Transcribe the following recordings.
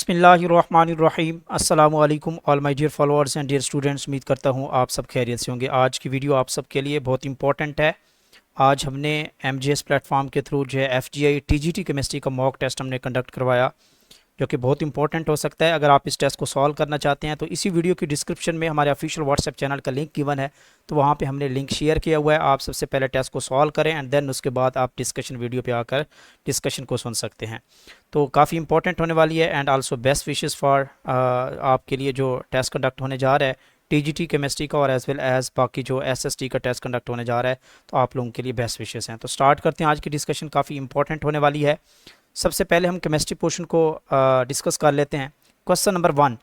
बिस्मिल्लाहिर्रहमानिर्रहीम अस्सलामु अलैकुम all my dear followers and dear students. उम्मीद करता हूँ आप सब खैरियत से होंगे। आज की वीडियो आप सब के लिए बहुत इंपॉर्टेंट है। आज हमने एमजीएस प्लेटफॉर्म के थ्रू जो है एफजीआई टीजीटी केमिस्ट्री का मॉक टेस्ट हमने कंडक्ट करवाया, जो कि बहुत इंपॉर्टेंट हो सकता है। अगर आप इस टेस्ट को सॉल्व करना चाहते हैं तो इसी वीडियो की डिस्क्रिप्शन में हमारे ऑफिशियल व्हाट्सएप चैनल का लिंक गिवन है, तो वहाँ पे हमने लिंक शेयर किया हुआ है। आप सबसे पहले टेस्ट को सॉल्व करें एंड देन उसके बाद आप डिस्कशन वीडियो पे आकर डिस्कशन को सुन सकते हैं। तो काफ़ी इंपॉर्टेंट होने वाली है and also best wishes for आपके लिए जो टेस्ट कंडक्ट होने जा रहा है टीजीटी केमिस्ट्री का, और एज वेल एज बाकी जो एसएसटी का टेस्ट कंडक्ट होने जा रहा है, तो आप लोगों के लिए बेस्ट विशेस हैं। तो स्टार्ट करते हैं। आज की डिस्कशन काफ़ी इंपॉर्टेंट होने वाली है। सबसे पहले हम केमिस्ट्री पोर्शन को डिस्कस कर लेते हैं। Question number 1,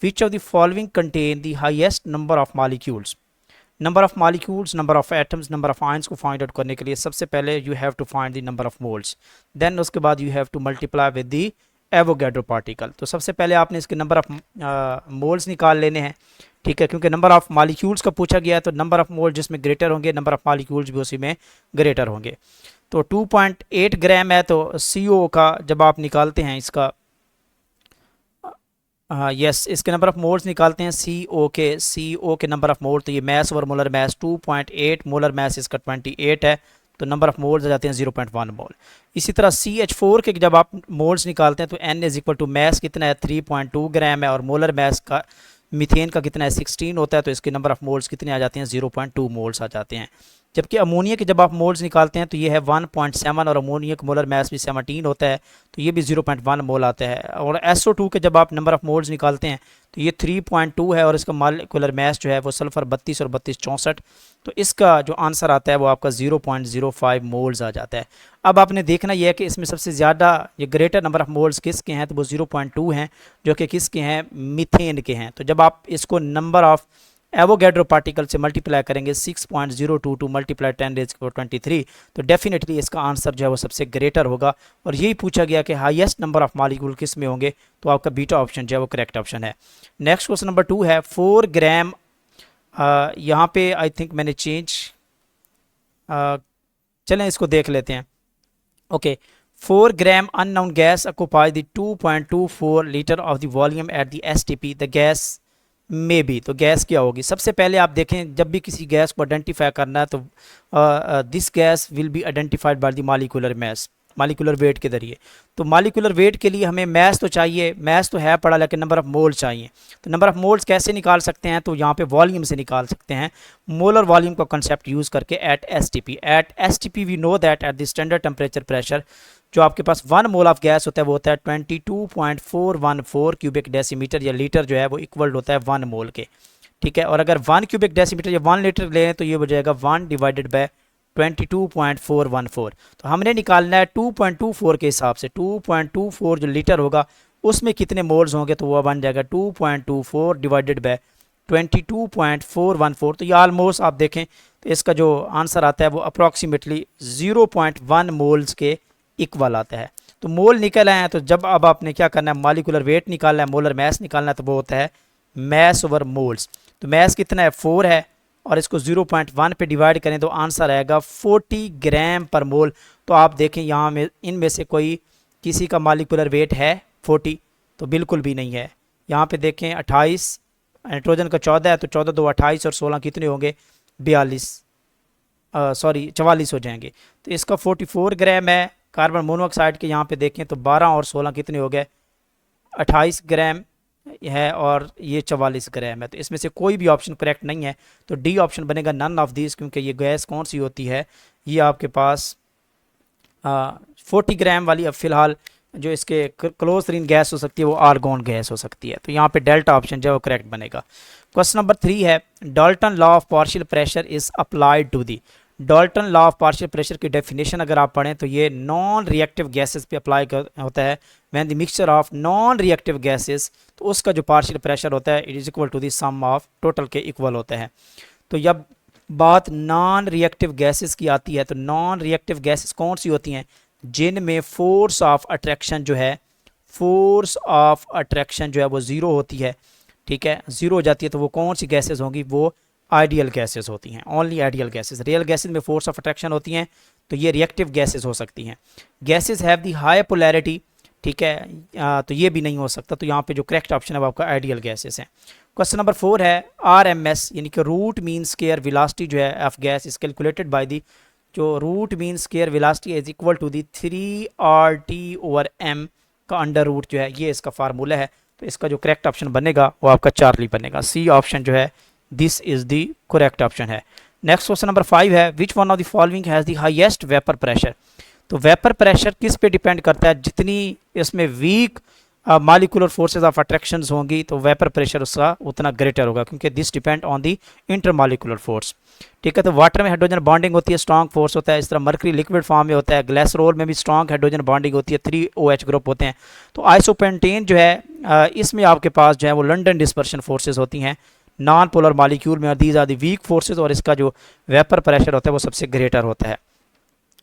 which of the following contain the highest number of molecules. Number of molecules, number of atoms, number of ions को फाइंड आउट करने के लिए सबसे पहले you have to find the number of moles, then उसके बाद you have to multiply with the Avogadro particle. तो सबसे पहले आपने इसके नंबर ऑफ मोल्स निकाल लेने हैं, ठीक है, क्योंकि नंबर ऑफ मॉलिक्यूल्स का पूछा गया है, तो नंबर ऑफ मोल जिसमें ग्रेटर होंगे नंबर ऑफ मॉलिक्यूल्स भी उसी में ग्रेटर होंगे। तो 2.8 ग्राम है, तो CO का जब आप निकालते हैं इसका यस इसके नंबर ऑफ मोल्स निकालते हैं CO के नंबर ऑफ मोल, तो ये mass over molar mass 2.8, molar mass इसका 28 है, तो नंबर ऑफ मोल्स आ जाते हैं 0.1 मोल। इसी तरह CH4 के जब आप मोल्स निकालते हैं तो N is equal to mass कितना है 3.2 ग्राम है, और मोलर मैस का मीथेन का कितना है 16 होता है, तो इसके नंबर ऑफ मोल्स कितने आ जाते हैं 0.2 मोल्स आ जाते हैं। जबकि अमोनिया के जब आप मोल्स निकालते हैं तो ये है 1.7, और अमोनिया का मोलर मैस भी 17 होता है, तो ये भी 0.1 मोल आता है। और SO2 के जब आप नंबर ऑफ मोल्स निकालते हैं तो ये 3.2 है, और इसका मॉलिक्यूलर मैस जो है वो सल्फर 32 और 32 64, तो इसका जो आंसर आता है वो आपका 0.05 मोल्स आ जाता है। अब आपने देखना यह है कि इसमें सबसे ज़्यादा ये ग्रेटर नंबर ऑफ मोल्स किसके हैं, तो वो 0.2 हैं, जो कि किसके हैं, मीथेन के हैं। तो जब आप इसको नंबर ऑफ एवोगैड्रो पार्टिकल से मल्टीप्लाई करेंगे 6.022 मल्टीप्लाई 10⁻23, तो डेफिनेटली इसका आंसर जो है वो सबसे ग्रेटर होगा। और यही पूछा गया कि हाईएस्ट नंबर ऑफ मॉलिक्यूल किस में होंगे, तो आपका बीटा ऑप्शन जो है वो करेक्ट ऑप्शन है। नेक्स्ट क्वेश्चन नंबर 2 है 4 ग्राम, यहाँ पे आई थिंक मैंने चेंज, चलें इसको देख लेते हैं। Okay, 4 gram unknown gas occupy the 2.24 litre of the volume at the STP, the gas में भी। तो गैस क्या होगी, सबसे पहले आप देखें जब भी किसी गैस को आइडेंटिफाई करना है तो this gas will be identified by the molecular mass, molecular weight के जरिए। तो मॉलिक्यूलर वेट के लिए हमें मैस तो चाहिए, मैस तो है पड़ा, लेकिन नंबर ऑफ मोल चाहिए। तो नंबर ऑफ मोल्स कैसे निकाल सकते हैं, तो यहाँ पे वॉल्यूम से निकाल सकते हैं, मोलर वॉल्यूम का कंसेप्ट यूज़ करके। At STP we know that at the standard temperature pressure जो आपके पास 1 मोल ऑफ गैस होता है वो होता है 22.414 क्यूबिक डेसीमीटर या लीटर, जो है वो इक्वल होता है 1 मोल के, ठीक है। और अगर 1 क्यूबिक डेसीमीटर या 1 लीटर लें तो ये हो जाएगा 1 डिवाइडेड बाय 22.414। तो हमने निकालना है 2.24 के हिसाब से, 2.24 जो लीटर होगा उसमें कितने मोल्स होंगे, तो वो बन जाएगा 2.24 डिवाइडेड बाय 22.414। तो ये ऑलमोस्ट आप देखें तो इसका जो आंसर आता है वो अप्रॉक्सीमेटली 0.1 मोल्स के इक्वल आता है। तो मोल निकल आए हैं, तो जब अब आपने क्या करना है, मॉलिक्यूलर वेट निकालना है, मोलर मैस निकालना है, तो वो होता है मैस ओवर मोल्स। तो मैस कितना है 4 है, और इसको 0.1 पे डिवाइड करें तो आंसर आएगा 40 ग्राम पर मोल। तो आप देखें यहाँ में इनमें से कोई किसी का मॉलिक्यूलर वेट है 40, तो बिल्कुल भी नहीं है। यहाँ पे देखें 28, नाइट्रोजन का 14 है, तो 14 2 28 और 16 कितने होंगे 44 हो जाएंगे। तो इसका 44 ग्राम है। कार्बन मोनोऑक्साइड के यहाँ पे देखें तो 12 और 16 कितने हो गए 28 ग्राम है, और ये 44 ग्राम है। तो इसमें से कोई भी ऑप्शन करेक्ट नहीं है, तो डी ऑप्शन बनेगा नन ऑफ दिस, क्योंकि ये गैस कौन सी होती है, ये आपके पास 40 ग्राम वाली अब फिलहाल जो इसके क्लोज तरीन गैस हो सकती है वो आर्गोन गैस हो सकती है। तो यहाँ पे डेल्टा ऑप्शन जो है वो करेक्ट बनेगा। क्वेश्चन नंबर 3 है Dalton law of partial pressure is applied to the. Dalton law of partial pressure की डेफिनेशन अगर आप पढ़ें तो ये नॉन रिएक्टिव गैसेस पे अप्लाई होता है। When the mixture of non reactive gases, तो उसका जो पार्शियल प्रेशर होता है it is equal to the sum of total के इक्वल होता है। तो जब बात नॉन रिएक्टिव गैसेस की आती है, तो नॉन रिएक्टिव गैसेस कौन सी होती हैं, जिनमें फोर्स ऑफ अट्रैक्शन जो है वो ज़ीरो होती है, ठीक है, ज़ीरो हो जाती है। तो वो कौन सी गैसेस होंगी, वो आइडियल गैसेस होती हैं, only ideal gases. Real gases में फोर्स ऑफ अट्रैक्शन होती हैं, तो ये रिएक्टिव गैसेस हो सकती हैं। Gases have the high polarity ठीक है। तो ये भी नहीं हो सकता, तो यहाँ पे जो करेक्ट ऑप्शन है वो आपका आइडियल गैसेस है। क्वेश्चन नंबर 4 है RMS यानी कि रूट मीन स्क्वायर वेलोसिटी जो है of gas is calculated by the, जो root mean square velocity is equal to the 3RT/m का अंडर रूट जो है, ये इसका फार्मूला है। तो इसका जो करेक्ट ऑप्शन बनेगा वो आपका चार्ली बनेगा। सी ऑप्शन जो है this is the correct option है। नेक्स्ट क्वेश्चन नंबर 5 है which one of the following has the highest vapour pressure. तो वेपर प्रेशर किस पे डिपेंड करता है, जितनी इसमें weak molecular forces of attractions होंगी तो वेपर प्रेशर उसका उतना ग्रेटर होगा, क्योंकि this depend on the intermolecular force. ठीक है, तो वाटर में हाइड्रोजन बॉन्डिंग होती है, स्ट्रॉन्ग फोर्स होता है। इस तरह मर्करी लिक्विड फॉर्म में होता है, ग्लिसरॉल में भी स्ट्रॉन्ग हाइड्रोजन बॉन्डिंग होती है, 3OH ग्रुप होते हैं। तो आइसोपेंटेन जो है इसमें आपके पास जो है वो लंडन डिस्पर्शन फोर्सेज होती हैं नॉन पोलर मॉलिक्यूल में, और these are the weak forces, और इसका जो वेपर प्रेशर होता है वो सबसे ग्रेटर होता है।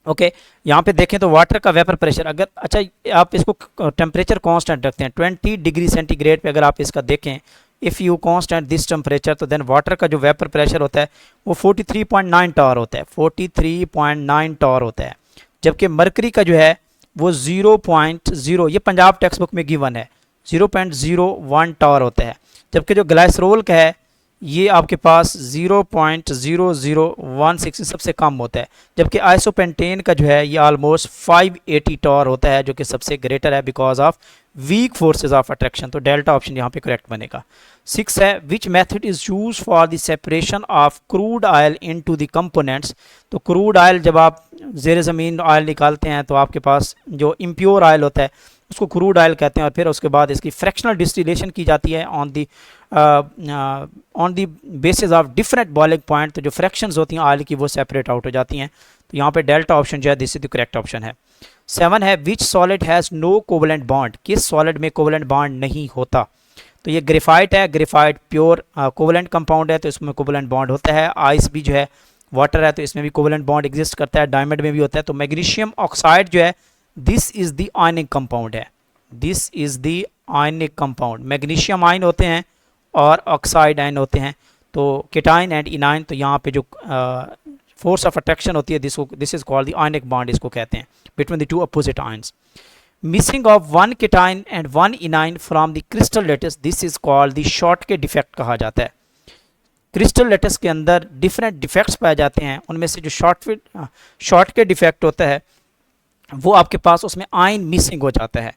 ओके यहाँ पे देखें तो वाटर का वेपर प्रेशर अगर, अच्छा आप इसको टेम्परेचर कांस्टेंट रखते हैं 20 डिग्री सेंटीग्रेड पे, अगर आप इसका देखें if you constant this temperature, तो देन वाटर का जो वेपर प्रेशर होता है वो 43.9 टॉर होता है, 43.9 टॉर होता है। जबकि मरकरी का जो है वो 0.0, ये पंजाब टेक्स्ट बुक में गिवन है, 0.01 टॉर होता है। जबकि जो ग्लाइसरोल का है ये आपके पास 0.0016 सबसे कम होता है। जबकि आइसोपेंटेन का जो है ये ऑलमोस्ट 580 टॉर होता है, जो कि सबसे ग्रेटर है because of week forces of attraction. तो डेल्टा ऑप्शन यहाँ पे करेक्ट बनेगा। 6 है which method is use for the separation of crude oil into the components. तो क्रूड ऑयल जब आप ज़ेर ज़मीन ऑयल निकालते हैं तो आपके पास जो इम्प्योर ऑयल होता है उसको क्रूड ऑयल कहते हैं, और फिर उसके बाद इसकी फ्रैक्शनल डिस्टिलेशन की जाती है on the basis of different boiling point. तो जो फ्रैक्शंस होती हैं ऑयल की वो सेपरेट आउट हो जाती हैं। तो यहाँ पे डेल्टा ऑप्शन जो है this is the correct option है। 7 है which solid has no covalent bond. किस सॉलिड में कोवलेंट बॉन्ड नहीं होता। तो ये ग्रेफाइट है, ग्रेफाइट प्योर कोवलेंट कंपाउंड है तो इसमें कोवलेंट बॉन्ड होता है। आइस भी जो है वाटर है तो इसमें भी कोवलेंट बॉन्ड एग्जिस्ट करता है, डायमंड में भी होता है। तो मैग्नीशियम ऑक्साइड जो है this is the ionic compound है, this is the ionic compound. Magnesium ion होते हैं और ऑक्साइड आयन होते हैं, तो केटाइन एंड इनाइन। तो यहाँ पे जो फोर्स ऑफ अट्रैक्शन होती है this is called the ionic bond, इसको कहते हैं, between the two opposite ions. Missing of 1 cation and 1 anion from the crystal lattice this is called the Schottky defect कहा जाता है। क्रिस्टल लेटिस के अंदर डिफरेंट डिफेक्ट्स पाए जाते हैं, उनमें से जो शॉर्टके डिफेक्ट होता है वो आपके पास उसमें आयन मिसिंग हो जाता है।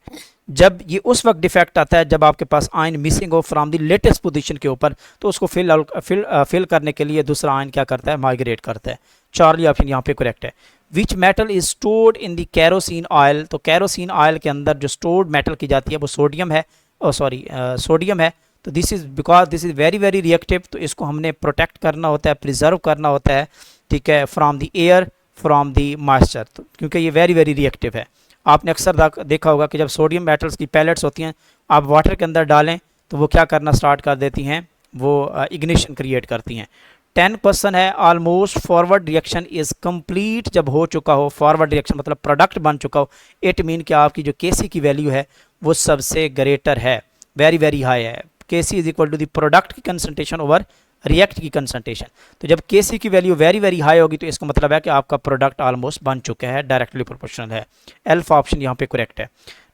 जब ये उस वक्त डिफेक्ट आता है जब आपके पास आयन मिसिंग हो फ्रॉम द लेटेस्ट पोजीशन के ऊपर, तो उसको फिल करने के लिए दूसरा आयन क्या करता है, माइग्रेट करता है। चार्ली ऑप्शन यहाँ पे करेक्ट है। Which metal is stored in the kerosene oil. तो कैरोसिन ऑयल के अंदर जो स्टोर्ड मेटल की जाती है वो सोडियम है, सोडियम है। तो this is because this is very very reactive, तो इसको हमने प्रोटेक्ट करना होता है, प्रिजर्व करना होता है, ठीक है, from the air from the moisture, तो क्योंकि ये वेरी वेरी रिएक्टिव है। आपने अक्सर देखा होगा कि जब सोडियम मेटल्स की पैलेट्स होती हैं आप वाटर के अंदर डालें तो वो क्या करना स्टार्ट कर देती हैं, वो इग्निशन क्रिएट करती हैं। 10 क्वेश्चन है almost forward reaction is complete जब हो चुका हो, फॉरवर्ड रिएक्शन मतलब प्रोडक्ट बन चुका हो, इट मीन कि आपकी जो Kc की वैल्यू है वो सबसे ग्रेटर है, वेरी वेरी हाई है। Kc is equal to the product की कंसंट्रेशन ओवर रिएक्ट की कंसंट्रेशन। तो जब Kc की वैल्यू वेरी वेरी हाई होगी तो इसका मतलब है कि आपका प्रोडक्ट ऑलमोस्ट बन चुका है, डायरेक्टली प्रोपोर्शनल है। अल्फा ऑप्शन यहाँ पे करेक्ट है।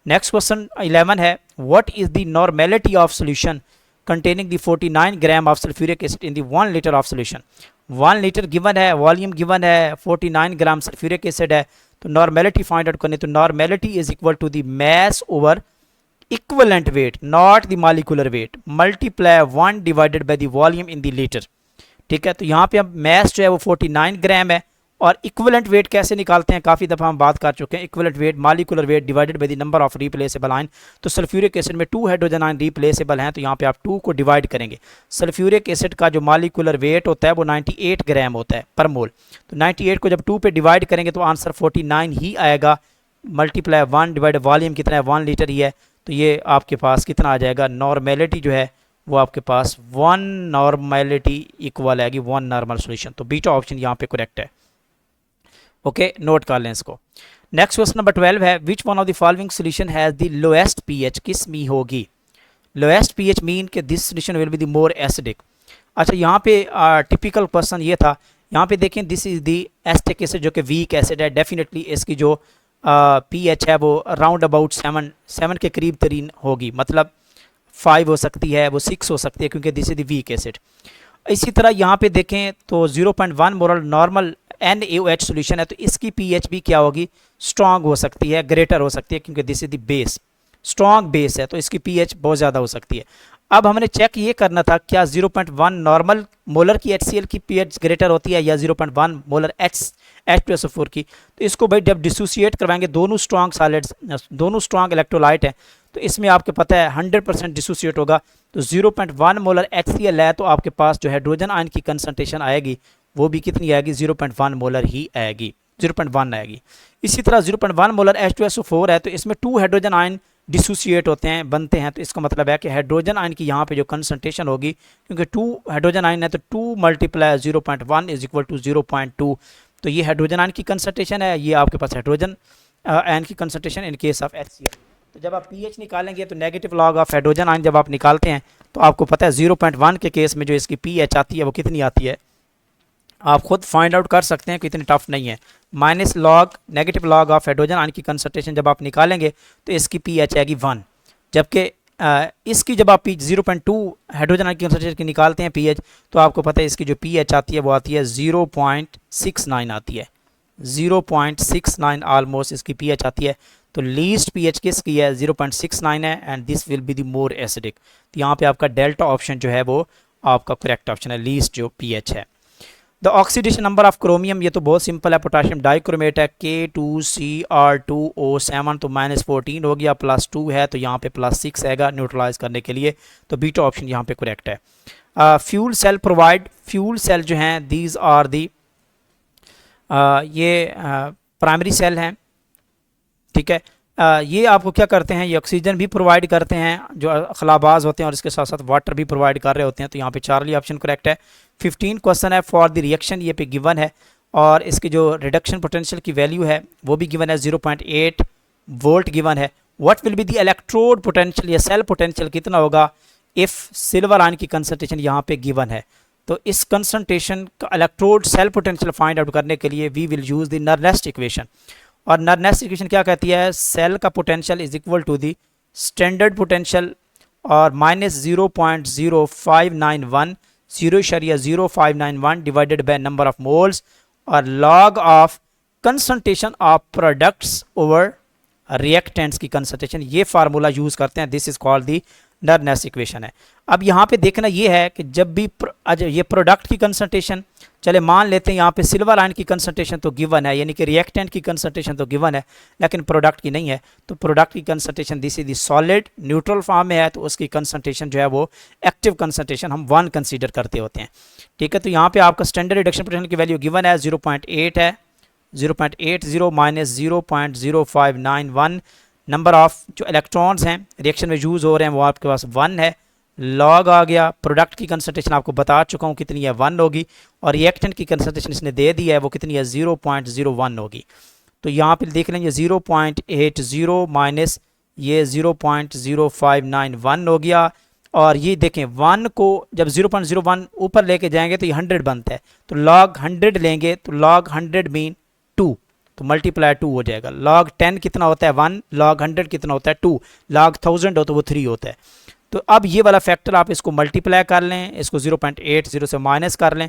नेक्स्ट क्वेश्चन 11 है what is the normality of solution containing the 49 gram of sulphuric acid in the 1 litre of solution. 1 litre given है, वॉल्यूम गिवन है, 49 ग्राम सल्फ्यूरिक एसिड है, तो नॉर्मेलिटी फाइंड आउट करनी। तो normality is equal to the mass over equivalent weight not the molecular weight multiply 1 divided by the volume in the litre. ठीक है, तो यहाँ पे अब मैस जो है वो 49 ग्राम है, और इक्विवेलेंट वेट कैसे निकालते हैं काफ़ी दफ़ा हम बात कर चुके हैं। Equivalent weight molecular weight divided by the number of replaceable ion. तो सल्फ्यूरिक एसिड में 2 हाइड्रोजन आयन रिप्लेसेबल हैं, तो यहाँ पे आप 2 को डिवाइड करेंगे। सल्फ्यूरिक एसिड का जो मॉलिक्यूलर वेट होता है वो 98 ग्राम होता है पर मोल, तो 98 को जब 2 पे डिवाइड करेंगे तो आंसर 49 ही आएगा। मल्टीप्लाई 1 डिवाइड वॉल्यूम कितना है, 1 लीटर ही है, तो ये आपके पास कितना आ जाएगा, नॉर्मेलिटी जो है वो आपके पास 1 नॉर्मेलिटी इक्वल आएगी 1 नॉर्मल सॉल्यूशन। तो बीटा ऑप्शन यहाँ पे करेक्ट है। ओके, नोट कर लें इसको। नेक्स्ट क्वेश्चन नंबर 12 है which one of the following solution has the lowest pH. किस में होगी लोएस्ट पीएच, मीन कि this solution will be the more acidic. अच्छा, यहाँ पे टिपिकल क्वेश्चन ये था, यहाँ पे देखें this is the acetic acid जो कि वीक एसिड है, डेफिनेटली इसकी जो पीएच है वो राउंड अबाउट 7 के करीब तरीन होगी, मतलब 5 हो सकती है, वो 6 हो सकती है, क्योंकि this is the weak acid. इसी तरह यहाँ पे देखें तो 0.1 मोलर नॉर्मल NaOH सोल्यूशन है, तो इसकी पीएच भी क्या होगी, स्ट्रांग हो सकती है, ग्रेटर हो सकती है, क्योंकि this is the base, strong base है, तो इसकी पीएच बहुत ज़्यादा हो सकती है। अब हमने चेक ये करना था क्या 0.1 नॉर्मल मोलर की HCl की पीएच ग्रेटर होती है या 0.1 मोलर H2SO4 की। तो इसको भाई जब डिसोसिएट करवाएंगे, दोनों स्ट्रांग सॉलिड्स, दोनों स्ट्रांग इलेक्ट्रोलाइट हैं, तो इसमें आपको पता है 100% डिसोसिएट होगा। तो 0.1 मोलर HCl है, तो आपके पास जो हाइड्रोजन आयन की कंसंट्रेशन आएगी वो भी कितनी आएगी, 0.1 मोलर ही आएगी, 0.1 आएगी। इसी तरह 0.1 मोलर H2SO4 है, तो इसमें 2 हाइड्रोजन आयन डिसोसिएट होते हैं, बनते हैं, तो इसका मतलब है कि हाइड्रोजन आयन की यहाँ पे जो कंसंट्रेशन होगी, क्योंकि 2 हाइड्रोजन आयन है तो 2 मल्टीप्लाई 0.1 इज इक्वल टू 0.2। तो ये हाइड्रोजन आयन की कंसंट्रेशन है, ये आपके पास हाइड्रोजन आयन की concentration in case of HCl। तो जब आप पीएच निकालेंगे तो negative log of hydrogen ion जब आप निकालते हैं तो आपको पता है 0.1 के केस में जो इसकी पीएच आती है वो कितनी आती है, आप खुद फाइंड आउट कर सकते हैं कि इतनी टफ नहीं है। Minus log negative log of hydrogen ion की कंसंट्रेशन जब आप निकालेंगे तो इसकी पीएच आएगी 1, जबकि इसकी जब आप 0.2 हाइड्रोजन आयन की कंसंट्रेशन की निकालते हैं पीएच, तो आपको पता है इसकी जो पीएच आती है वो आती है 0.69 आती है, 0.69 ऑलमोस्ट इसकी पीएच आती है। तो लीस्ट पीएच किसकी है, 0.69 है, and this will be the more acidic. तो यहाँ पे आपका डेल्टा ऑप्शन जो है वो आपका करेक्ट ऑप्शन है, लीस्ट जो पीएच है। The oxidation number of chromium, ये तो बहुत सिंपल है, पोटाशियम डाइक्रोमेट है K2Cr2O7, तो -14 हो गया, +2 है तो यहाँ पे +6 आएगा न्यूट्रलाइज करने के लिए, तो बीटा ऑप्शन यहाँ पे करेक्ट है। Fuel cell provide, fuel cell जो हैं दीज आर दी, ये प्राइमरी सेल हैं, ठीक है। ये आपको क्या करते हैं, ये ऑक्सीजन भी प्रोवाइड करते हैं जो खलाबाज होते हैं, और इसके साथ साथ वाटर भी प्रोवाइड कर रहे होते हैं, तो यहाँ पे चार्ली ऑप्शन करेक्ट है। 15 क्वेश्चन है फॉर द रिएक्शन, ये पे गिवन है, और इसकी जो रिडक्शन पोटेंशियल की वैल्यू है वो भी गिवन है, 0.8 वोल्ट गिवन है। What will be the electrode potential या सेल पोटेंशियल कितना होगा इफ़ सिल्वर आयन की कंसंट्रेशन यहाँ पे गिवन है। तो इस कंसंट्रेशन का electrode cell potential find out करने के लिए we will use the Nernst equation, और नर्नेस्ट इक्वेशन क्या कहती है, सेल का potential is equal to the standard potential और -0.0591 0.0591 divided by number of moles और log of concentration of products over reactants की कंसंट्रेशन, ये फार्मूला यूज़ करते हैं, this is called the Nernst equation है। अब यहाँ पे देखना ये है कि जब भी ये प्रोडक्ट की कंसंट्रेशन, चले मान लेते हैं यहाँ पे सिल्वर आयन की कंसंट्रेशन तो गिवन है, यानी कि रिएक्टेंट की कंसंट्रेशन तो गिवन है, लेकिन प्रोडक्ट की नहीं है, तो प्रोडक्ट की concentration this is the solid neutral form में है, तो उसकी कंसंट्रेशन जो है वो एक्टिव कंसंट्रेशन हम 1 कंसीडर करते होते हैं, ठीक है। तो यहाँ पे आपका स्टैंडर्ड रिडक्शन पोटेंशियल की वैल्यू गिवन है 0.8 है, 0.80 माइनस 0.0591, नंबर ऑफ जो इलेक्ट्रॉन्स हैं रिएक्शन में यूज़ हो रहे हैं वो आपके पास 1 है, लॉग आ गया, प्रोडक्ट की कंसंट्रेशन आपको बता चुका हूँ कितनी है 1 होगी, और रिएक्टेंट की कंसंट्रेशन इसने दे दी है वो कितनी है 0.01 होगी। तो यहाँ पे देख लेंगे 0.80 माइनस ये 0.0591 हो गया, और ये देखें 1 को जब 0.01 ऊपर लेके जाएंगे तो ये 100 बनता है, तो लॉग 100 लेंगे तो लॉग 100 मीन 2, तो मल्टीप्लाई 2 हो जाएगा। लॉग 10 कितना होता है 1, लॉग 100 कितना होता है 2, लॉग 1000 हो तो वो 3 होता है। तो अब ये वाला फैक्टर आप इसको मल्टीप्लाई कर लें, इसको 0.80 से माइनस कर लें,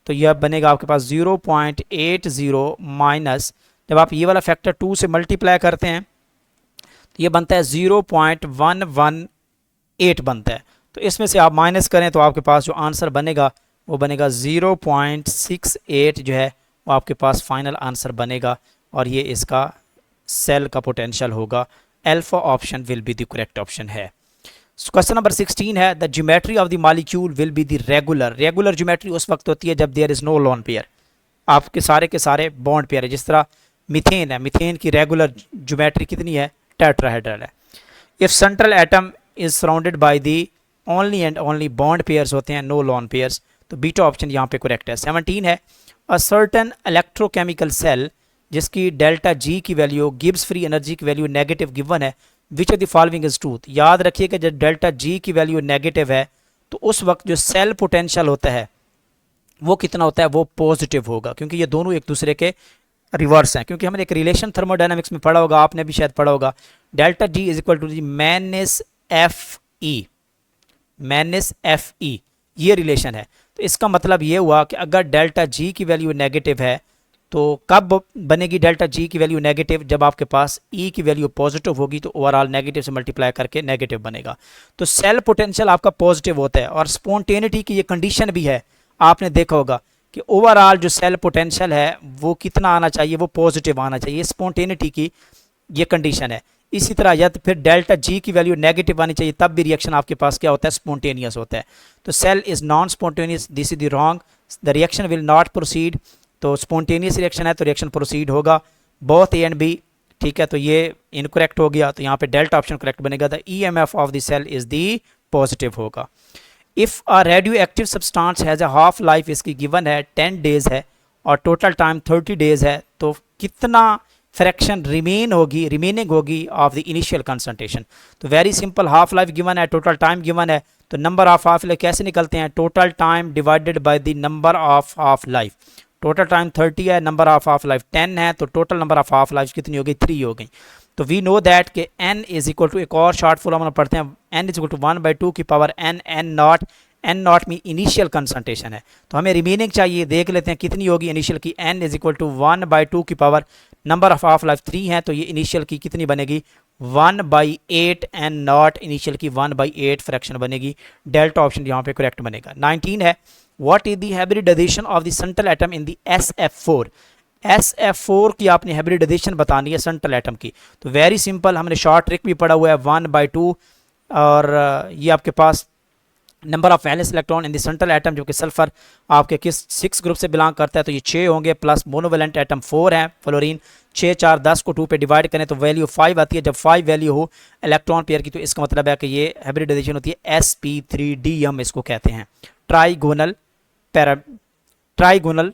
तो यह बनेगा आपके पास 0.80 माइनस, जब आप ये वाला फैक्टर 2 से मल्टीप्लाई करते हैं तो ये बनता है 0.118 बनता है। तो इसमें से आप माइनस करें तो आपके पास जो आंसर बनेगा वो बनेगा 0.68 जो है वो आपके पास फाइनल आंसर बनेगा, और ये इसका सेल का पोटेंशियल होगा। Alpha option will be the correct option है। क्वेश्चन नंबर 16 है the geometry of the molecule will be the regular. Regular geometry उस वक्त होती है जब there is no lone pair, आपके सारे के सारे बॉन्ड पेयर है। जिस तरह मीथेन है, मीथेन की रेगुलर ज्योमेट्री कितनी है, टेट्राहेड्रल है। If central atom is surrounded by the only and only bond pairs होते हैं, नो लोन पेयर्स, तो बीटा ऑप्शन यहाँ पे करेक्ट है। 17 है अ सर्टेन इलेक्ट्रोकेमिकल सेल जिसकी डेल्टा जी की वैल्यू, गिब्स फ्री एनर्जी की वैल्यू नेगेटिव गिवन है, which of the following is truth. याद रखिएगा जब डेल्टा जी की वैल्यू नेगेटिव है तो उस वक्त जो सेल पोटेंशियल होता है वो कितना होता है, वो पॉजिटिव होगा, क्योंकि ये दोनों एक दूसरे के रिवर्स हैं, क्योंकि हमने एक रिलेशन थर्मोडायनामिक्स में पढ़ा होगा, आपने भी शायद पढ़ा होगा, delta G is equal to G minus F E, minus F E, ये रिलेशन है। तो इसका मतलब ये हुआ कि अगर डेल्टा जी की वैल्यू नेगेटिव है तो कब बनेगी डेल्टा जी की वैल्यू नेगेटिव, जब आपके पास ई की वैल्यू पॉजिटिव होगी तो ओवरऑल नेगेटिव से मल्टीप्लाई करके नेगेटिव बनेगा। तो सेल पोटेंशियल आपका पॉजिटिव होता है, और स्पॉन्टेनिटी की ये कंडीशन भी है, आपने देखा होगा कि ओवरऑल जो सेल पोटेंशियल है वो कितना आना चाहिए, वो पॉजिटिव आना चाहिए, स्पॉन्टेनिटी की ये कंडीशन है। इसी तरह या तो फिर डेल्टा जी की वैल्यू नेगेटिव आनी चाहिए, तब भी रिएक्शन आपके पास क्या होता है, स्पॉन्टेनियस होता है। तो cell is non spontaneous, this is the wrong, the reaction will not proceed. तो स्पॉन्टेनियस रिएक्शन है तो रिएक्शन प्रोसीड होगा, बोथ ए एंड बी, ठीक है। तो ये इनकरेक्ट हो गया, तो यहाँ पे डेल्टा ऑप्शन करेक्ट बनेगा, the EMF of the cell is the positive होगा। If a radioactive substance has a half life, इसकी गिवन है 10 डेज है और टोटल टाइम 30 डेज है, तो कितना फ्रैक्शन रिमेनिंग होगी ऑफ द इनिशियल कंसंट्रेशन। तो very simple, half life given है, टोटल टाइम गिवन है, तो नंबर ऑफ हाफ लाइफ कैसे निकलते हैं, total time divided by the number of half life. Total time 30 है, नंबर ऑफ हाफ लाइफ 10 है, तो total number of half life कितनी हो गई, 3 हो गई। तो वी नो दैट कि n इज इक्वल टू, एक और शॉर्ट फॉर्मूला पढ़ते हैं, n इज इक्वल टू 1/2 की पावर n नॉट में इनिशियल कंसंट्रेशन है, तो हमें रिमेनिंग चाहिए, देख लेते हैं कितनी होगी इनिशियल की, n इज इक्वल टू 1/2 की power, number of half life 3 है, तो ये इनिशियल की कितनी बनेगी, 1/8, n नॉट इनिशियल की 1/8 फ्रैक्शन बनेगी। डेल्टा ऑप्शन यहाँ पे करेक्ट बनेगा। 19 है, what is the hybridization of the central atom in the SF4। SF4 की आपने हाइब्रिडाइजेशन बतानी है सेंट्रल एटम की, तो वेरी सिंपल, हमने शॉर्ट ट्रिक भी पढ़ा हुआ है, 1/2, और ये आपके पास number of valence electron in the central atom, जो कि सल्फर आपके किस 6 ग्रुप से बिलोंग करता है, तो ये 6 होंगे, प्लस मोनोवेलेंट एटम 4 है फ्लोरीन, 6 4 10 को 2 पे डिवाइड करें तो वैल्यू 5 आती है। जब 5 वैल्यू हो इलेक्ट्रॉन पेयर की, तो इसका मतलब है कि ये हाइब्रिडाइजेशन होती है sp3d, हम इसको कहते हैं ट्राइगोनल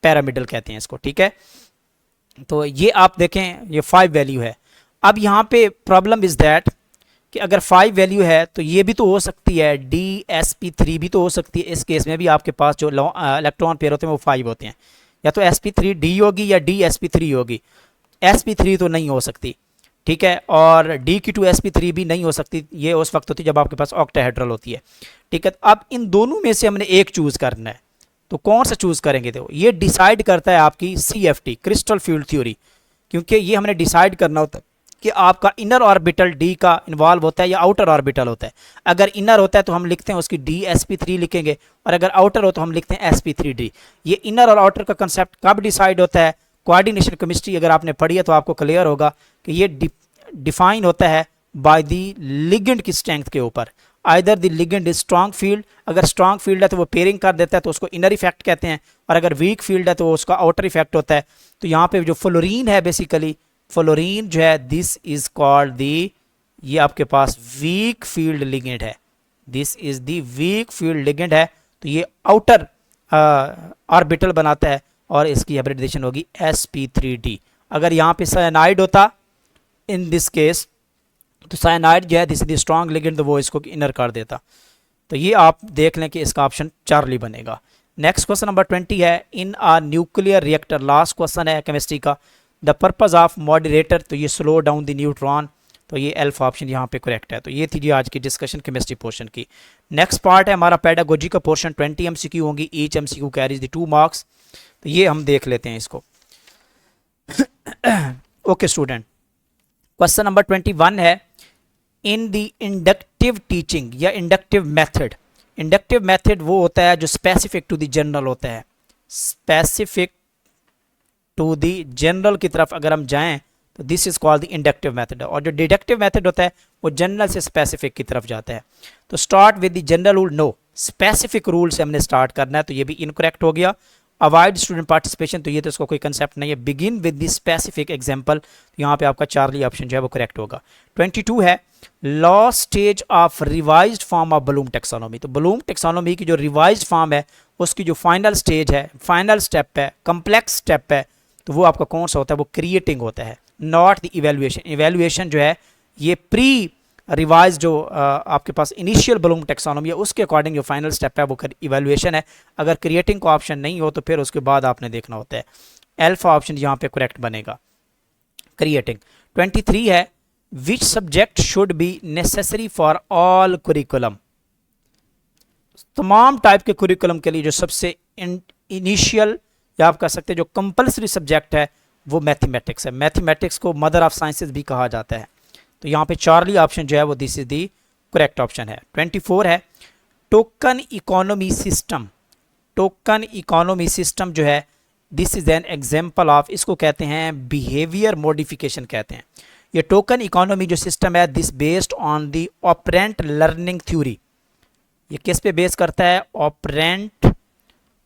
पैरामिडल कहते हैं इसको, ठीक है। तो ये आप देखें, ये 5 वैल्यू है। अब यहाँ पे प्रॉब्लम इज दैट कि अगर 5 वैल्यू है तो ये भी तो हो सकती है DsP3 भी तो हो सकती है, इस केस में भी आपके पास जो इलेक्ट्रॉन पेयर होते हैं वो 5 होते हैं, या तो sp3d होगी या DsP3 होगी, sp3 तो नहीं हो सकती, ठीक है, और d की 2 sp3 भी नहीं हो सकती, ये उस वक्त होती है जब आपके पास ऑक्टाहेड्रल होती है, ठीक है। अब इन दोनों में से हमने एक चूज़ करना है, तो कौन सा चूज़ करेंगे, तो ये डिसाइड करता है आपकी CFT क्रिस्टल फील्ड थ्योरी, क्योंकि ये हमने डिसाइड करना होता है कि आपका इनर ऑर्बिटल डी का इन्वॉल्व होता है या आउटर ऑर्बिटल होता है। अगर इनर होता है तो हम लिखते हैं उसकी DsP3 लिखेंगे, और अगर आउटर हो तो हम लिखते हैं sp3d। ये इनर और आउटर का कंसेप्ट कब डिसाइड होता है, कोऑर्डिनेशन केमिस्ट्री अगर आपने पढ़ी है तो आपको क्लियर होगा कि ये डिफाइन होता है बाय द लिगेंड की स्ट्रेंथ के ऊपर। Either the ligand is strong field, अगर स्ट्रॉन्ग फील्ड है तो वो पेयरिंग कर देता है तो उसको इनर इफेक्ट कहते हैं, और अगर वीक फील्ड है तो उसका आउटर इफेक्ट होता है। तो यहाँ पे जो फ्लोरीन है, बेसिकली फ्लोरीन जो है, दिस इज कॉल्ड दी, ये आपके पास वीक फील्ड लिगेंड है, this is the weak field ligand है, तो ये आउटर ऑर्बिटल बनाता है, और इसकी हाइब्रिडाइजेशन होगी sp3d। अगर यहाँ पे साइनाइड होता इन दिस केस, तो साइनाइड जो है दिस इज स्ट्रॉन्ग लिगेंड, तो वो इसको इनर कर देता। तो ये आप देख लें कि इसका ऑप्शन चार्ली बनेगा। नेक्स्ट क्वेश्चन नंबर 20 है, in a nuclear reactor, last question है केमिस्ट्री का, द पर्पज ऑफ मॉडरेटर, तो ये स्लो डाउन द न्यूट्रॉन, तो ये अल्फा ऑप्शन यहाँ पे करेक्ट है। तो ये थी जी आज की डिस्कशन केमिस्ट्री पोर्शन की। नेक्स्ट पार्ट है हमारा पेडागोजी का पोर्शन, 20 MCQ होंगी, each MCQ carries the 2 marks, तो ये हम देख लेते हैं इसको। ओके स्टूडेंट, क्वेश्चन नंबर 21 है, इन द इंडक्टिव टीचिंग या इंडक्टिव मेथड, इंडक्टिव मेथड वो होता है जो स्पेसिफिक टू द जनरल होता है, स्पेसिफिक टू द जनरल की तरफ अगर हम जाएं तो this is called the inductive method, और जो डिडक्टिव मेथड होता है वो जनरल से स्पेसिफिक की तरफ जाता है। तो start with the general rule, no, specific rule से हमने स्टार्ट करना है, तो ये भी इनकरेक्ट हो गया। अवॉइड स्टूडेंट पार्टिसिपेशन, तो ये तो इसको कोई कंसेप्ट नहीं है। Begin with the specific example, तो यहाँ पे आपका चार्ली ऑप्शन जो है वो करेक्ट होगा। 22 है, law stage of revised form of Bloom taxonomy, तो ब्लूम टेक्सोनोमी की जो रिवाइज्ड फॉर्म है उसकी जो फाइनल स्टेज है, फाइनल स्टेप है, कम्प्लेक्स स्टेप है, तो वो आपका कौन सा होता है, वो क्रिएटिंग होता है, नॉट द इवेल्युएशन। इवेल्युएशन जो है ये प्री रिवाइज जो आपके पास इनिशियल ब्लूम टेक्सोनोमी है उसके अकॉर्डिंग जो फाइनल स्टेप है वो इवेल्युएशन है। अगर क्रिएटिंग का ऑप्शन नहीं हो तो फिर उसके बाद आपने देखना होता है अल्फा ऑप्शन यहाँ पे करेक्ट बनेगा, क्रिएटिंग। 23 है which subject should be necessary for all curriculum, तमाम टाइप के कुरिकुलम के लिए जो सबसे इनिशियल या आप कह सकते हैं जो कंपलसरी सब्जेक्ट है वो मैथमेटिक्स है। मैथमेटिक्स को मदर ऑफ साइंसेस भी कहा जाता है। तो यहाँ पे चार्ली ऑप्शन जो है वो this is the correct option है। 24 है token economy system, token economy system जो है this is an example of, इसको कहते हैं बिहेवियर मॉडिफिकेशन कहते हैं। ये टोकन इकोनॉमी जो सिस्टम है this based on the operant learning theory, ये किस पे बेस करता है, ऑपरेंट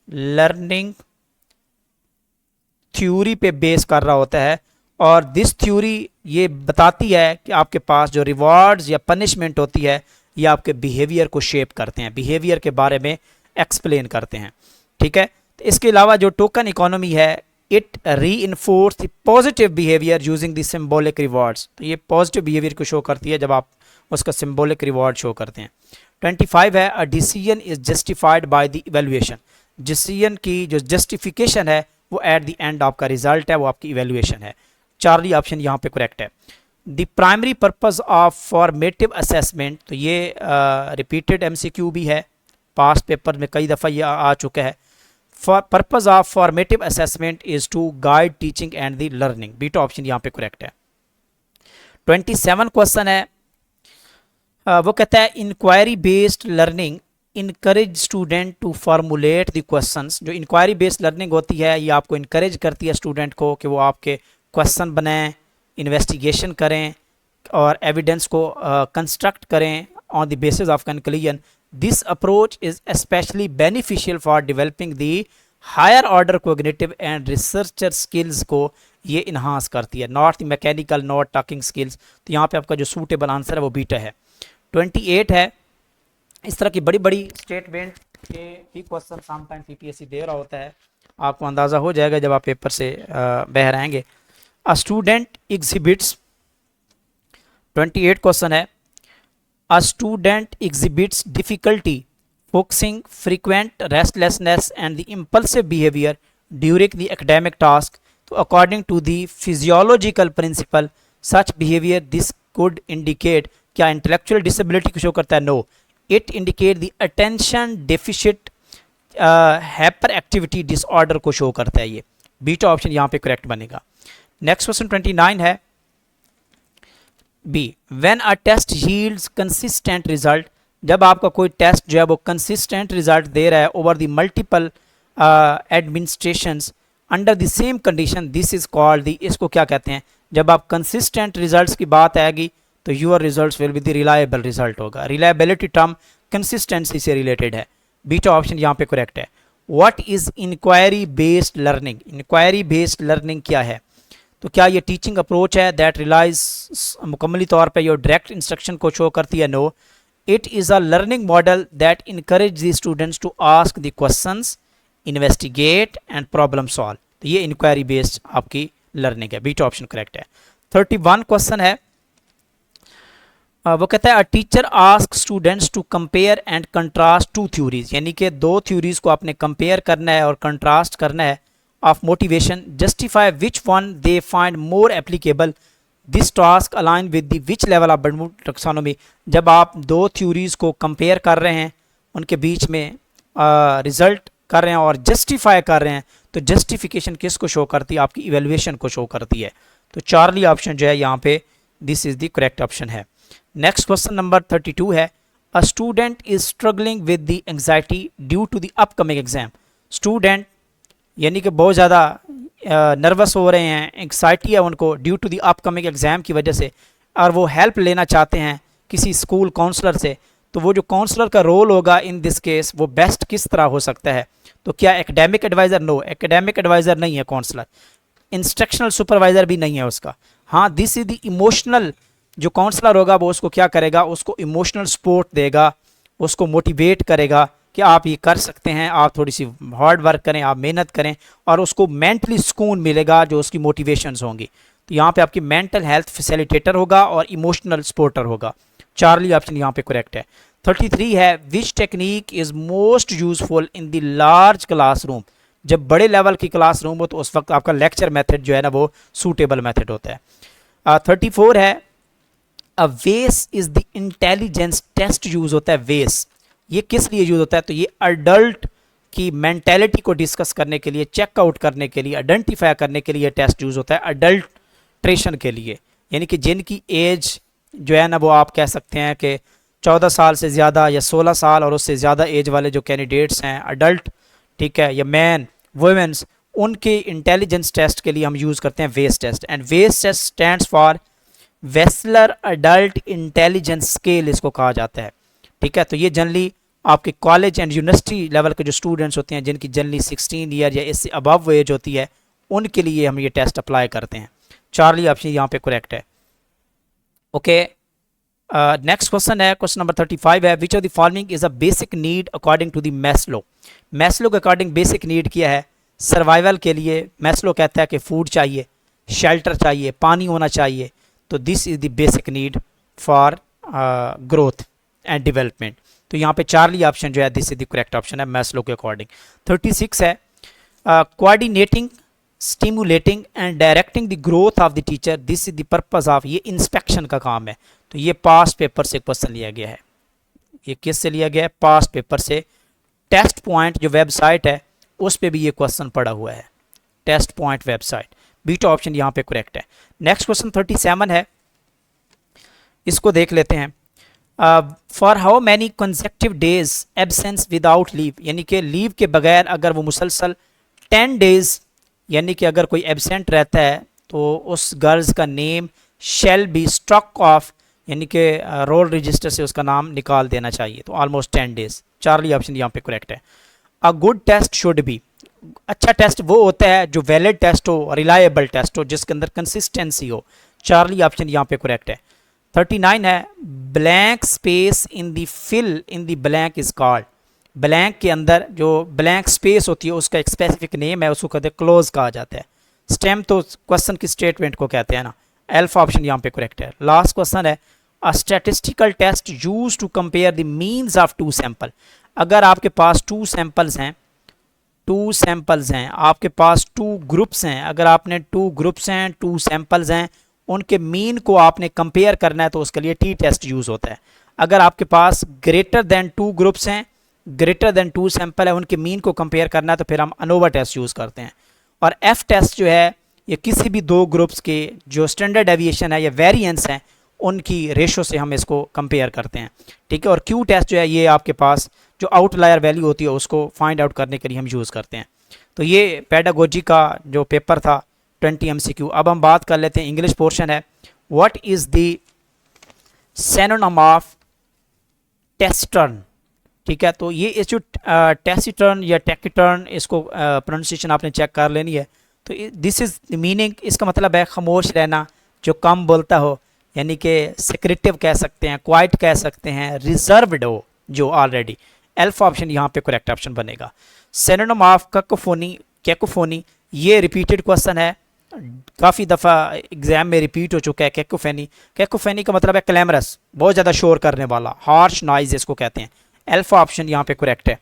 लर्निंग थ्योरी पे बेस कर रहा होता है। और दिस थ्योरी ये बताती है कि आपके पास जो रिवॉर्ड्स या पनिशमेंट होती है ये आपके बिहेवियर को शेप करते हैं, बिहेवियर के बारे में एक्सप्लेन करते हैं, ठीक है। तो इसके अलावा जो टोकन इकोनॉमी है it reinforce the positive behaviour using the symbolic rewards, तो ये पॉजिटिव बिहेवियर को शो करती है जब आप उसका सिंबॉलिक रिवॉर्ड शो करते हैं। 25 है a decision is justified by the evaluation, decision की जो जस्टिफिकेशन है वो एट द एंड आपका रिजल्ट है, वो आपकी इवैल्यूएशन है। चार्ली ऑप्शन यहाँ पे करेक्ट है। The primary purpose of formative assessment, तो ये रिपीटेड एमसीक्यू भी है, पास्ट पेपर में कई दफ़ा ये आ चुका है। Purpose of formative assessment is to guide teaching and the learning, beta option यहाँ पे करेक्ट है। 27 क्वेश्चन है वो कहता है inquiry based learning encourage student to formulate the questions, जो इंक्वायरी बेस्ड लर्निंग होती है ये आपको इनकरेज करती है स्टूडेंट को कि वो आपके क्वेश्चन बनाएं, इन्वेस्टिगेशन करें और एविडेंस को कंस्ट्रक्ट करें on the basis of conclusion. This approach is specially beneficial for developing the higher order cognitive and researcher skills को ये इन्हांस करती है, not the mechanical not talking skills. तो यहाँ पे आपका जो सूटेबल आंसर है वो बीटा है। 28 है इस तरह की बड़ी बड़ी स्टेटमेंट के ही क्वेश्चन समटाइम पीपीएससी दे रहा होता है, आपको अंदाज़ा हो जाएगा जब आप पेपर से बह रहेंगे। अ स्टूडेंट एग्जिबिट्स, 28 क्वेश्चन है a student exhibits difficulty focusing, frequent restlessness and the impulsive behaviour during the academic task. तो according to the physiological principle such behaviour this could indicate, क्या इंटेलेक्चुअल डिसेबिलिटी को show करता है, no, it indicate the attention deficit hyperactivity disorder को show करता है, ये beta option यहाँ पे करेक्ट बनेगा। नेक्स्ट क्वेश्चन 29 है B, when a test yields consistent result, जब आपका कोई टेस्ट जो है वो कंसिस्टेंट रिजल्ट दे रहा है over the multiple administrations under the same condition this is called the, इसको क्या कहते हैं, जब आप कंसिस्टेंट रिजल्ट्स की बात आएगी तो your results will be the reliable result होगा। रिलायबिलिटी टर्म कंसिस्टेंसी से रिलेटेड है, बीटा ऑप्शन यहाँ पे करेक्ट है। What is inquiry based learning, inquiry based learning क्या है, तो क्या ये टीचिंग अप्रोच है दैट रिलाइज मुकम्मली तौर पे योर डायरेक्ट इंस्ट्रक्शन को शो करती है, no, it is a learning model that encourage the students to ask the questions, investigate and problem solve. तो ये इंक्वायरी बेस्ड आपकी लर्निंग है, बीटा ऑप्शन करेक्ट है। 31 क्वेश्चन है वो कहता है a teacher ask students to compare and contrast two theories, यानी कि दो थ्योरीज को आपने कंपेयर करना है और कंट्रास्ट करना है of motivation, justify which one they find more applicable, this task align with the which level of बर्नवुड टैक्सोनॉमी। जब आप दो थ्योरीज को कंपेयर कर रहे हैं उनके बीच में रिजल्ट कर रहे हैं और जस्टिफाई कर रहे हैं तो जस्टिफिकेशन किस को शो करती है, आपकी इवेल्युएशन को शो करती है। तो चार्ली ऑप्शन जो है यहाँ पे this is the correct option है। नेक्स्ट क्वेश्चन नंबर 32 है a student is struggling with the anxiety due to the upcoming exam, student यानी कि बहुत ज़्यादा नर्वस हो रहे हैं, एंग्जाइटी है उनको due to the upcoming exam की वजह से, और वो हेल्प लेना चाहते हैं किसी स्कूल काउंसलर से। तो वो जो काउंसलर का रोल होगा इन दिस केस वो बेस्ट किस तरह हो सकता है, तो क्या academic adviser, no, academic adviser नहीं है काउंसलर, इंस्ट्रक्शनल सुपरवाइज़र भी नहीं है उसका। हाँ, दिस इज द इमोशनल, जो काउंसलर होगा वो उसको क्या करेगा, उसको इमोशनल सपोर्ट देगा, उसको मोटिवेट करेगा कि आप ये कर सकते हैं, आप थोड़ी सी हार्ड वर्क करें, आप मेहनत करें, और उसको मेंटली सुकून मिलेगा जो उसकी मोटिवेशंस होंगी। तो यहाँ पे आपकी मेंटल हेल्थ फैसिलिटेटर होगा और इमोशनल सपोर्टर होगा। चार्ली ऑप्शन यहाँ पे करेक्ट है। 33 है which technique is most useful in the large classroom, जब बड़े लेवल की क्लासरूम हो तो उस वक्त आपका लेक्चर मेथड जो है ना वो सूटेबल मेथड होता है। 34 है, अ वेस is the intelligence test use होता है। वेस ये किस लिए यूज होता है? तो ये अडल्ट की मेंटेलिटी को डिस्कस करने के लिए, चेकआउट करने के लिए, आइडेंटिफाई करने के लिए टेस्ट यूज होता है अडल्ट्रेशन के लिए, यानी कि जिनकी एज जो है ना वो आप कह सकते हैं कि 14 साल से ज़्यादा या 16 साल और उससे ज़्यादा एज वाले जो कैंडिडेट्स हैं अडल्ट, ठीक है, या मैन वुमेन्स, उनके इंटेलिजेंस टेस्ट के लिए हम यूज़ करते हैं वेस टेस्ट। एंड वेस test stands for Wechsler adult intelligence scale इसको कहा जाता है, ठीक है। तो ये जनरली आपके कॉलेज एंड यूनिवर्सिटी लेवल के जो स्टूडेंट्स होते हैं जिनकी जनरली 16 ईयर या इससे अबव एज होती है उनके लिए हम ये टेस्ट अप्लाई करते हैं। चार्ली ऑप्शन यहाँ पे करेक्ट है। ओके, नेक्स्ट क्वेश्चन है, क्वेश्चन नंबर 35 है, which of the following is a basic need according to the Maslow. Maslow के अकॉर्डिंग बेसिक नीड क्या है सर्वाइवल के लिए? मैस्लो कहता है कि फूड चाहिए, शेल्टर चाहिए, पानी होना चाहिए। तो this is the basic need for growth and development. तो यहाँ पे चार्ली ऑप्शन जो है this is the correct option है मैस्लो के अकॉर्डिंग। 36 है, coordinating, stimulating and directing the growth of the teacher, this is the purpose of, ये inspection का काम है। तो ये पास्ट पेपर से क्वेश्चन लिया गया है। ये किस से लिया गया है? पास्ट पेपर से। टेस्ट पॉइंट जो वेबसाइट है उस पे भी ये क्वेश्चन पड़ा हुआ है, test point website. Beta option यहाँ पे करेक्ट है। नेक्स्ट क्वेश्चन 37 है, इसको देख लेते हैं। For how many consecutive days absence without leave, यानी कि लीव के बगैर अगर वो मुसलसल 10 डेज यानी कि अगर कोई एबसेंट रहता है तो उस गर्ल्स का name shall be struck off, यानी कि रोल रजिस्टर से उसका नाम निकाल देना चाहिए। तो ऑलमोस्ट 10 डेज। चार्ली ऑप्शन यहाँ पे करेक्ट है। A good test should be, अच्छा टेस्ट वो होता है जो वैलिड टेस्ट हो, रिलायबल टेस्ट हो, जिसके अंदर कंसिस्टेंसी हो। चार्ली ऑप्शन यहाँ पे करेक्ट है। 39 है, blank space in the fill in the blank is called. Blank के अंदर जो ब्लैंक स्पेस होती है उसका एक स्पेसिफिक नेम है, उसको कहते हैं क्लोज कहा जाता है। स्टेम तो क्वेश्चन की स्टेटमेंट को कहते हैं ना। एल्फा ऑप्शन यहाँ पे करेक्ट है। लास्ट क्वेश्चन है, a statistical test use to compare the means of two sample. अगर आपके पास टू सैंपल्स हैं, आपके पास टू ग्रुप्स हैं, अगर आपने टू ग्रुप्स हैं, टू सैंपल्स हैं, उनके मीन को आपने कंपेयर करना है तो उसके लिए टी टेस्ट यूज़ होता है। अगर आपके पास ग्रेटर देन टू ग्रुप्स हैं, ग्रेटर देन टू सैंपल है, उनके मीन को कंपेयर करना है तो फिर हम अनोवा टेस्ट यूज़ करते हैं। और एफ टेस्ट जो है ये किसी भी दो ग्रुप्स के जो स्टैंडर्ड डेविएशन है या वेरिएंस हैं उनकी रेशो से हम इसको कंपेयर करते हैं, ठीक है। और क्यू टेस्ट जो है ये आपके पास जो आउटलायर वैल्यू होती है उसको फाइंड आउट करने के लिए हम यूज़ करते हैं। तो ये पेडागोजी का जो पेपर था 20 MCQ। अब हम बात कर लेते हैं, इंग्लिश पोर्शन है। What is the synonym of taciturn, ठीक है। तो ये इस जो टेसिटर्न या टेकिटर्न, इसको प्रोनाउंसिएशन आपने चेक कर लेनी है। तो दिस इज़ द मीनिंग, इसका मतलब है खामोश रहना, जो कम बोलता हो, यानी कि सिक्रेटिव कह सकते हैं, क्वाइट कह सकते हैं, रिजर्व्ड हो जो ऑलरेडी। एल्फा ऑप्शन यहाँ पे करेक्ट ऑप्शन बनेगा। सिनोनिम ऑफ कैकोफोनी, ये रिपीटेड क्वेश्चन है, काफ़ी दफ़ा एग्जाम में रिपीट हो चुका है। कैकोफोनी का मतलब है क्लैमरस, बहुत ज़्यादा शोर करने वाला, हार्श नॉइज इसको कहते हैं। एल्फा ऑप्शन यहाँ पे करेक्ट है।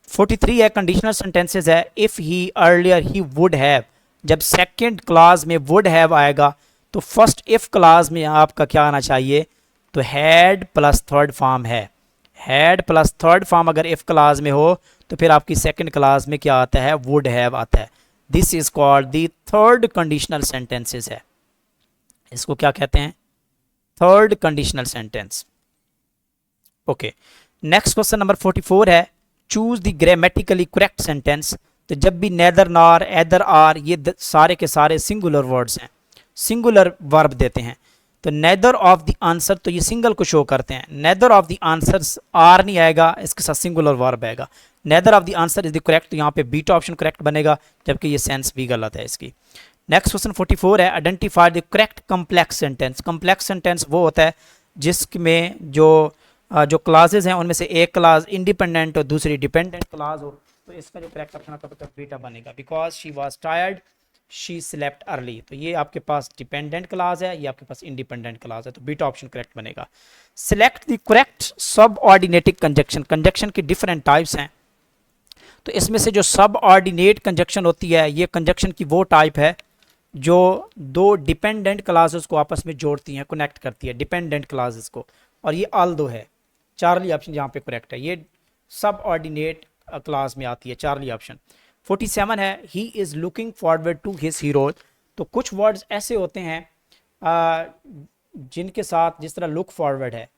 43 है, कंडीशनल सेंटेंसेस है। If he earlier he would have, जब सेकंड क्लास में वुड हैव आएगा तो फर्स्ट इफ क्लास में आपका क्या आना चाहिए? तो हैड प्लस थर्ड फॉर्म है। हैड प्लस थर्ड फॉर्म अगर इफ क्लास में हो तो फिर आपकी सेकंड क्लास में क्या आता है? वुड हैव आता है। This is called the third conditional sentences है। इसको क्या कहते हैं? Third conditional sentence. Okay, next question number 44 है, choose the grammatically correct sentence. तो जब भी नेदर, नॉर, एदर, आर, ये सारे के सारे सिंगुलर वर्ड्स हैं, सिंगुलर वर्ब देते हैं। तो नेदर ऑफ द आंसर, तो ये सिंगल को शो करते हैं। Neither of the answers, are नहीं आएगा, इसके साथ सिंगुलर वर्ब आएगा। Neither of the answer is the correct, तो यहाँ पे बीटा ऑप्शन करेक्ट बनेगा, जबकि ये सेंस भी गलत है इसकी। नेक्स्ट क्वेश्चन 44 है, identify the correct complex sentence. Complex sentence वो होता है जिसमें जो क्लासेज हैं उनमें से एक क्लास इंडिपेंडेंट और दूसरी डिपेंडेंट क्लास हो। तो इसका जो करेक्ट ऑप्शन आपका बीटा बनेगा। Because she was tired she slept early, तो ये आपके पास डिपेंडेंट क्लास है, ये आपके पास इंडिपेंडेंट क्लास है, तो बीटा ऑप्शन करेक्ट बनेगा। सिलेक्ट द करेक्ट सब ऑर्डिनेटिक कंजक्शन। कंजक्शन की डिफरेंट टाइप्स हैं, तो इसमें से जो सब ऑर्डिनेट कंजक्शन होती है, ये कंजक्शन की वो टाइप है जो दो डिपेंडेंट क्लासेस को आपस में जोड़ती हैं, कनेक्ट करती है डिपेंडेंट क्लासेस को, और ये आल्दो है। चार्ली ऑप्शन यहाँ पे करेक्ट है, ये सब ऑर्डिनेट क्लास में आती है चार्ली ऑप्शन। 47 है he is looking forward to his hero. तो कुछ वर्ड्स ऐसे होते हैं जिनके साथ जिस तरह लुक फॉरवर्ड है,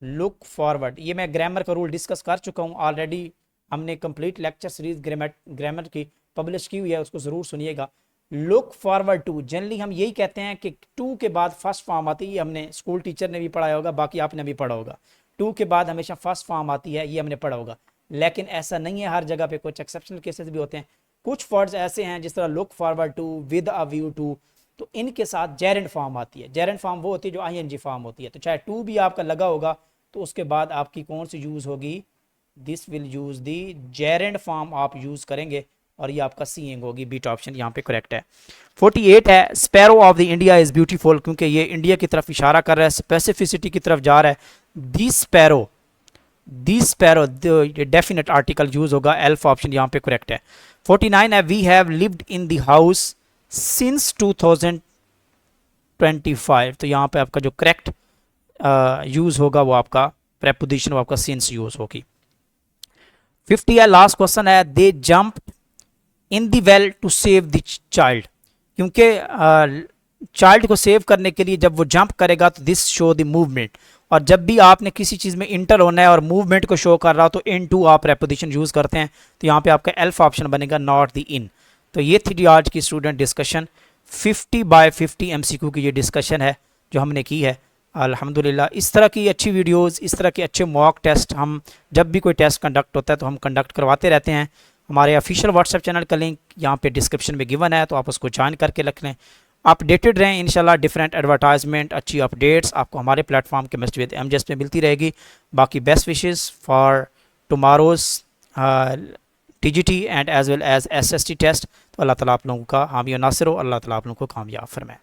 लुक फॉरवर्ड, ये मैं ग्रामर का रूल डिस्कस कर चुका हूँ ऑलरेडी। हमने कंप्लीट लेक्चर सीरीज ग्रामर की पब्लिश की हुई है, उसको ज़रूर सुनिएगा। लुक फॉरवर्ड टू, जनरली हम यही कहते हैं कि टू के बाद फर्स्ट फॉर्म आती है, हमने स्कूल टीचर ने भी पढ़ाया होगा, बाकी आपने भी पढ़ा होगा। टू के बाद हमेशा फर्स्ट फॉर्म आती है, ये हमने पढ़ा होगा, लेकिन ऐसा नहीं है हर जगह पे, कुछ एक्सेप्शनल केसेस भी होते हैं। कुछ वर्ड्स ऐसे हैं जिस तरह look forward to, with a view to, तो इनके साथ जेरेंट फॉर्म आती है। जेरेंट फॉर्म वो होती है जो आईएनजी फॉर्म होती है। तो चाहे टू भी आपका लगा होगा तो उसके बाद आपकी कौन सी यूज़ होगी, this will use the Geraint form आप यूज़ करेंगे, और ये आपका सीइंग होगी। बीट ऑप्शन यहाँ पे करेक्ट है। 48 है sparrow of the India is beautiful, क्योंकि ये इंडिया की तरफ इशारा कर रहा है, स्पेसिफिसिटी की तरफ जा रहा है। This sparrow definite article use होगा, एल्फ ऑप्शन यहाँ पे करेक्ट है। 49 है we have lived in the house since 2025। तो यहाँ पे आपका जो करेक्ट यूज होगा वो आपका प्रेपोजिशन, वो आपका सिंस यूज होगी। 50 है लास्ट क्वेश्चन है they jumped in the well to save the child, क्योंकि चाइल्ड को सेव करने के लिए जब वो जंप करेगा तो दिस शो द मूवमेंट, और जब भी आपने किसी चीज़ में इंटर होना है और मूवमेंट को शो कर रहा हो तो इन टू आप प्रेपोजिशन यूज़ करते हैं। तो यहाँ पे आपका एल्फ ऑप्शन बनेगा, नॉट द इन। तो ये थी आज की स्टूडेंट डिस्कशन, 50/50 MCQ की ये डिस्कशन है जो हमने की है। अल्हम्दुलिल्लाह इस तरह की अच्छी वीडियोस, इस तरह के अच्छे मॉक टेस्ट हम जब भी कोई टेस्ट कंडक्ट होता है तो हम कंडक्ट करवाते रहते हैं। हमारे ऑफिशियल व्हाट्सएप चैनल का लिंक यहाँ पे डिस्क्रिप्शन में गिवन है, तो आप उसको ज्वाइन करके रख लें, अपडेटेड रहें। इंशाल्लाह डिफरेंट एडवर्टाइजमेंट, अच्छी अपडेट्स आपको हमारे प्लेटफॉर्म केमिस्ट्री विद MJS पे मिलती रहेगी। बाकी best wishes for tomorrow's TGT and as well as SST test. तो अल्लाह ताला आप लोगों का हामी और नासिर हो, अल्लाह ताला आप लोगों को कामयाब फरमाए।